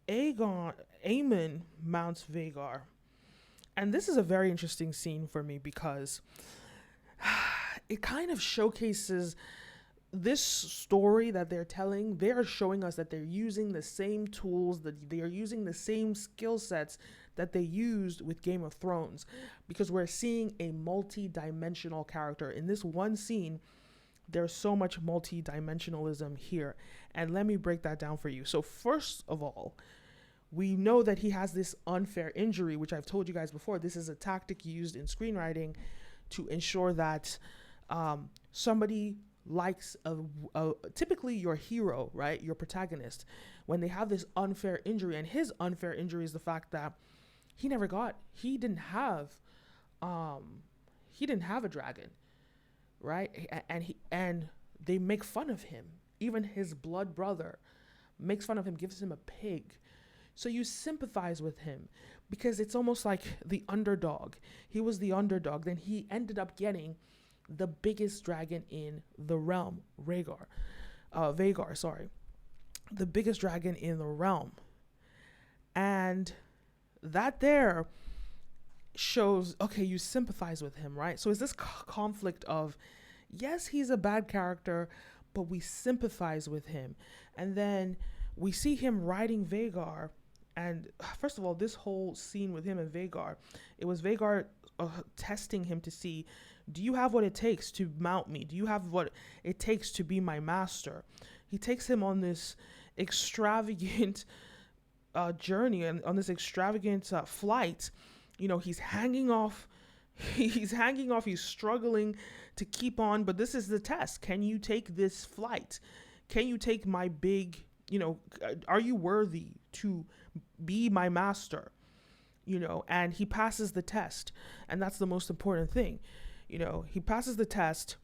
Aemon mounts Vhagar. And this is a very interesting scene for me because it kind of showcases this story that they're telling. They're showing us that they're using the same tools, that they are using the same skill sets that they used with Game of Thrones, because we're seeing a multi-dimensional character. In this one scene, there's so much multi-dimensionalism here. And let me break that down for you. So first of all, we know that he has this unfair injury, which I've told you guys before. This is a tactic used in screenwriting to ensure that somebody likes typically your hero, right? Your protagonist, when they have this unfair injury. And his unfair injury is the fact that he didn't have a dragon, right? And they make fun of him. Even his blood brother makes fun of him, gives him a pig. So you sympathize with him because it's almost like the underdog. He was the underdog. Then he ended up getting the biggest dragon in the realm, Vhagar, the biggest dragon in the realm. And that there shows, okay, you sympathize with him, right? So it's this conflict of, yes, he's a bad character, but we sympathize with him. And then we see him riding Vhagar. And first of all, this whole scene with him and Vhagar, it was Vhagar testing him to see, do you have what it takes to mount me? Do you have what it takes to be my master? He takes him on this extravagant journey and on this extravagant flight. You know, he's hanging off. He's struggling to keep on. But this is the test. Can you take this flight? Can you take my big, are you worthy to be my master? And he passes the test. And that's the most important thing. He passes the test.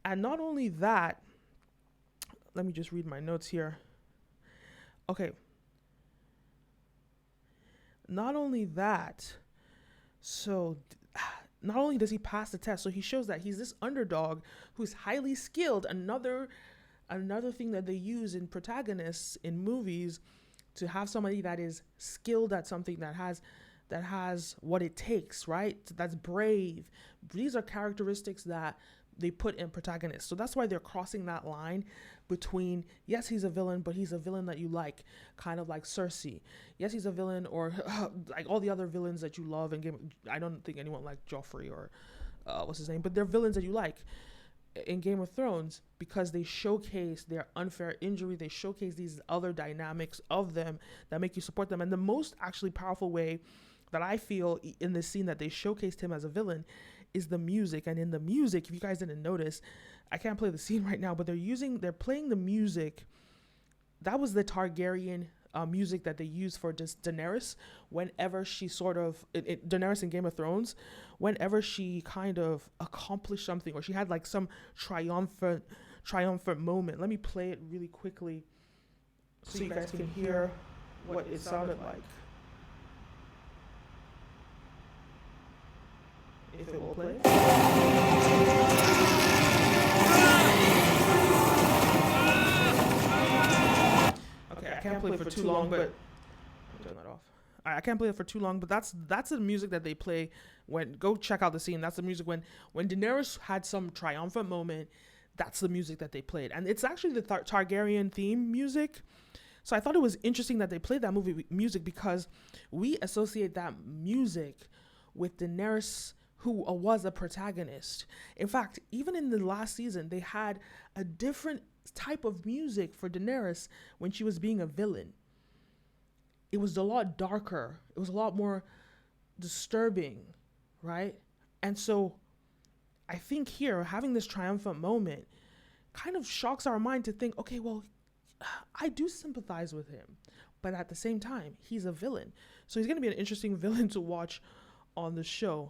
And not only that, let me just read my notes here. Okay. Not only that, so not only does he pass the test, so he shows that he's this underdog who's highly skilled. Another thing that they use in protagonists in movies, to have somebody that is skilled at something, that has what it takes, right? That's brave. These are characteristics that they put in protagonists. So that's why they're crossing that line between, yes, he's a villain, but he's a villain that you like, kind of like Cersei. Yes, he's a villain, or like all the other villains that you love in Game. I don't think anyone liked Joffrey or what's his name, but they're villains that you like in Game of Thrones because they showcase their unfair injury. They showcase these other dynamics of them that make you support them. And the most actually powerful way that I feel in this scene that they showcased him as a villain is the music. And in the music, if you guys didn't notice, I can't play the scene right now, but they're playing the music. That was the Targaryen music that they used for Daenerys whenever she Daenerys in Game of Thrones, whenever she kind of accomplished something or she had like some triumphant moment. Let me play it really quickly so you guys can hear what it sounded like. If it will play. Okay, I can't play it for too long, but I'm turning that off. I can't play it for too long, but that's the music that they play when, go check out the scene. That's the music when Daenerys had some triumphant moment. That's the music that they played, and it's actually the Targaryen theme music. So I thought it was interesting that they played that movie music because we associate that music with Daenerys, who was a protagonist. In fact, even in the last season, they had a different type of music for Daenerys when she was being a villain. It was a lot darker. It was a lot more disturbing, right? And so I think here, having this triumphant moment kind of shocks our mind to think, okay, well, I do sympathize with him, but at the same time, he's a villain. So he's going to be an interesting villain to watch on the show.